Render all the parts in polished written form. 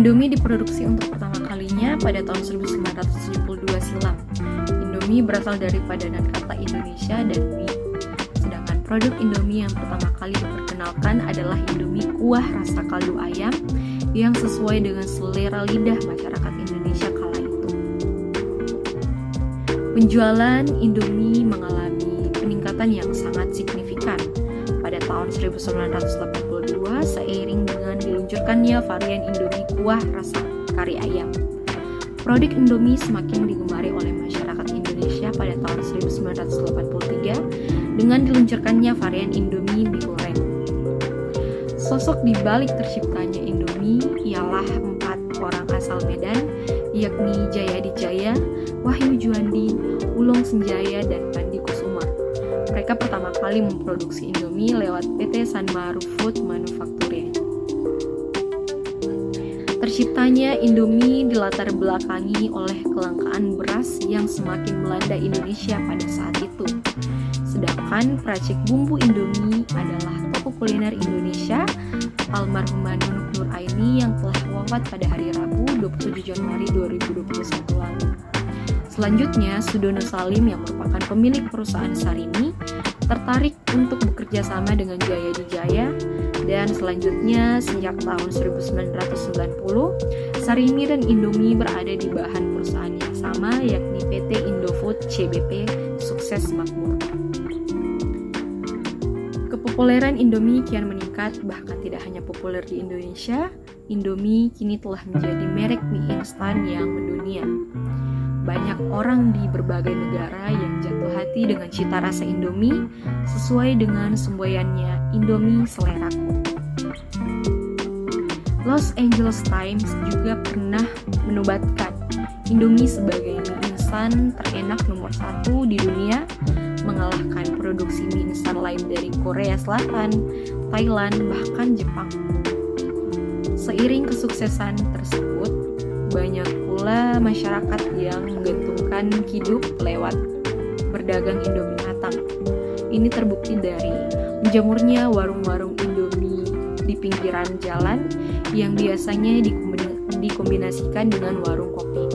Indomie diproduksi untuk pertama kalinya pada tahun 1972 silam. Indomie berasal dari padanan kata Indonesia dan mie. Sedangkan produk Indomie yang pertama kali diperkenalkan adalah Indomie kuah rasa kaldu ayam yang sesuai dengan selera lidah masyarakat Indonesia kala itu. Penjualan Indomie mengalami peningkatan yang sangat signifikan pada tahun 1982 seiring dengan diluncurkannya varian Indomie kuah rasa kari ayam. Produk Indomie semakin digemari oleh masyarakat Indonesia pada tahun 1983 dengan diluncurkannya varian Indomie mie goreng. Sosok di balik terciptanya Indomie ialah 4 orang asal Medan, yakni Jayadi Jaya, Wahyu Juandi, Ulung Senjaya, dan Pandi Kusuma. Mereka pertama kali memproduksi Indomie lewat PT Sanmaru Food Manufacturing. Terciptanya Indomie dilatar belakangi oleh kelangkaan beras yang semakin melanda Indonesia pada saat itu. Sedangkan peracik bumbu Indomie adalah tokoh kuliner Indonesia, almarhumah Nunuk Nur Aini yang telah wafat pada hari Rabu 27 Januari 2021 lalu. Selanjutnya, Sudono Salim yang merupakan pemilik perusahaan Sarimi tertarik untuk bekerja sama dengan Jayadi Jaya, dan selanjutnya sejak tahun 1990 Sarimi dan Indomie berada di bahan perusahaan yang sama, yakni PT Indofood CBP Sukses Makmur. Kepopuleran Indomie kian meningkat, bahkan tidak hanya populer di Indonesia, Indomie kini telah menjadi merek mie instan yang mendunia. Banyak orang di berbagai negara yang jatuh hati dengan cita rasa Indomie sesuai dengan semboyannya Indomie seleraku. Los Angeles Times juga pernah menobatkan Indomie sebagai mie instan terenak nomor 1 di dunia, mengalahkan produksi mie instan lain dari Korea Selatan, Thailand, bahkan Jepang. Seiring kesuksesan tersebut, banyak pula masyarakat yang menggantungkan hidup lewat berdagang Indomie matang. Ini terbukti dari menjamurnya warung-warung Indomie di pinggiran jalan yang biasanya dikombinasikan dengan warung kopi.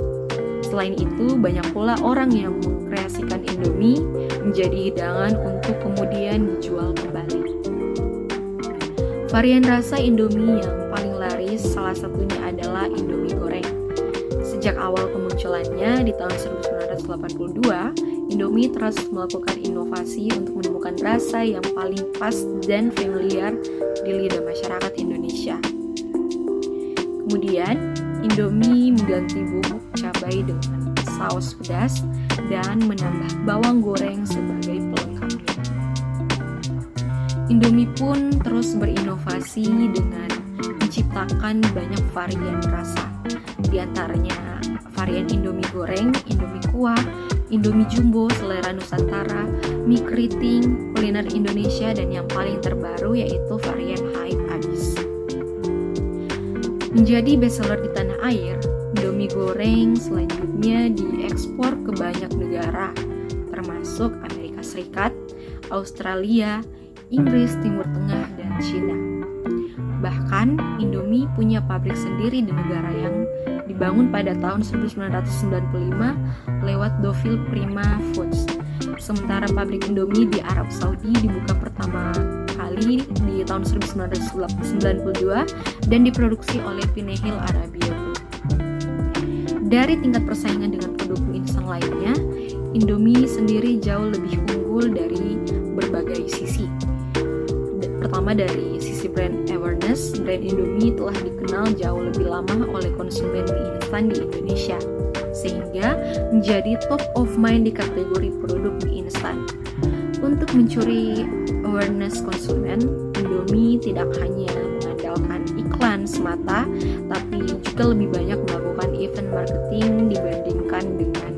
Selain itu, banyak pula orang yang mengkreasikan Indomie menjadi hidangan untuk kemudian dijual kembali. Varian rasa Indomie yang paling laris salah satunya adalah Indomie goreng. Sejak awal kemunculannya di tahun 1982, Indomie terus melakukan inovasi untuk menemukan rasa yang paling pas dan familiar di lidah masyarakat Indonesia. Kemudian, Indomie mengganti bubuk cabai dengan saus pedas dan menambah bawang goreng sebagai pelengkapnya. Indomie pun terus berinovasi dengan menciptakan banyak varian rasa. Di antaranya varian Indomie goreng, Indomie kuah, Indomie jumbo, selera Nusantara, mie keriting, kuliner Indonesia, dan yang paling terbaru yaitu varian hype abis. Menjadi bestseller di tanah air, Indomie goreng selanjutnya diekspor ke banyak negara, termasuk Amerika Serikat, Australia, Inggris, Timur Tengah, dan Cina. Bahkan, Indomie punya pabrik sendiri di negara yang dibangun pada tahun 1995 lewat Dovil Prima Foods. Sementara pabrik Indomie di Arab Saudi dibuka pertama kali di tahun 1992 dan diproduksi oleh Pinehil Arabia Group. Dari tingkat persaingan dengan produk mie instan lainnya, Indomie sendiri jauh lebih unggul dari berbagai sisi. Pertama, dari sisi brand awareness, brand Indomie telah dikenal jauh lebih lama oleh konsumen mie instan di Indonesia, sehingga menjadi top of mind di kategori produk mie instan. Untuk mencuri awareness konsumen, Indomie tidak hanya mengandalkan iklan semata, tapi juga lebih banyak melakukan event marketing dibandingkan dengan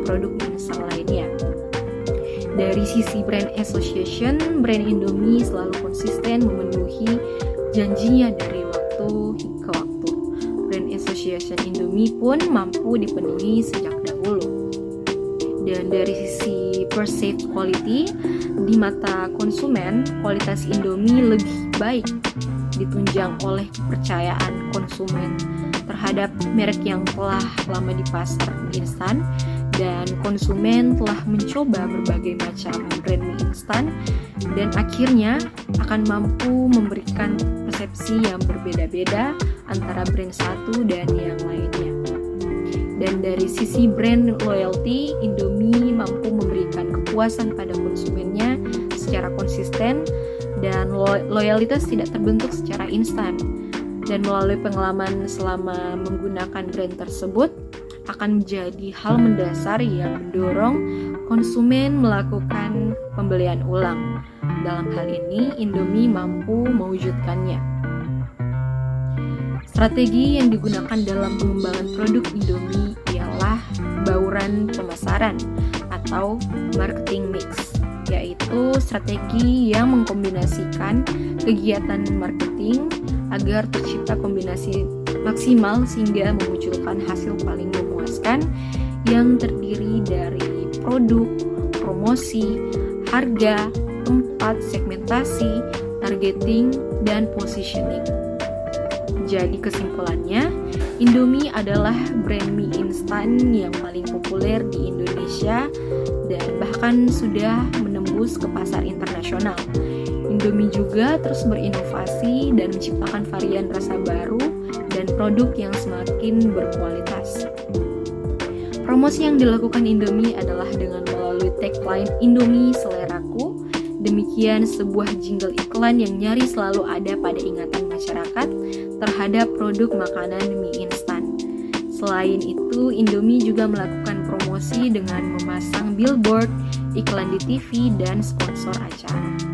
produk mie instan lainnya. Dari sisi brand association, brand Indomie selalu konsisten memenuhi janjinya dari waktu ke waktu. Brand association Indomie pun mampu dipenuhi sejak dahulu. Dan dari sisi perceived quality, di mata konsumen, kualitas Indomie lebih baik ditunjang oleh kepercayaan konsumen terhadap merek yang telah lama di pasar mie instan, dan konsumen telah mencoba berbagai macam brand mie instan dan akhirnya akan mampu memberikan persepsi yang berbeda-beda antara brand satu dan yang lainnya. Dan dari sisi brand loyalty, Indomie mampu memberikan kepuasan pada konsumennya secara konsisten dan loyalitas tidak terbentuk secara instan. Dan melalui pengalaman selama menggunakan brand tersebut akan menjadi hal mendasar yang mendorong konsumen melakukan pembelian ulang. Dalam hal ini, Indomie mampu mewujudkannya. Strategi yang digunakan dalam pengembangan produk Indomie ialah bauran pemasaran atau marketing mix, yaitu strategi yang mengkombinasikan kegiatan marketing agar tercipta kombinasi maksimal sehingga memunculkan hasil paling memuaskan yang terdiri dari produk, promosi, harga, tempat, segmentasi, targeting, dan positioning. Jadi kesimpulannya, Indomie adalah brand mie instan yang paling populer di Indonesia dan bahkan sudah menembus ke pasar internasional. Indomie juga terus berinovasi dan menciptakan varian rasa baru dan produk yang semakin berkualitas. Promosi yang dilakukan Indomie adalah dengan melalui tagline Indomie Seleraku. Demikian sebuah jingle iklan yang nyaris selalu ada pada ingatan masyarakat terhadap produk makanan mie instan. Selain itu, Indomie juga melakukan promosi dengan memasang billboard, iklan di TV, dan sponsor acara.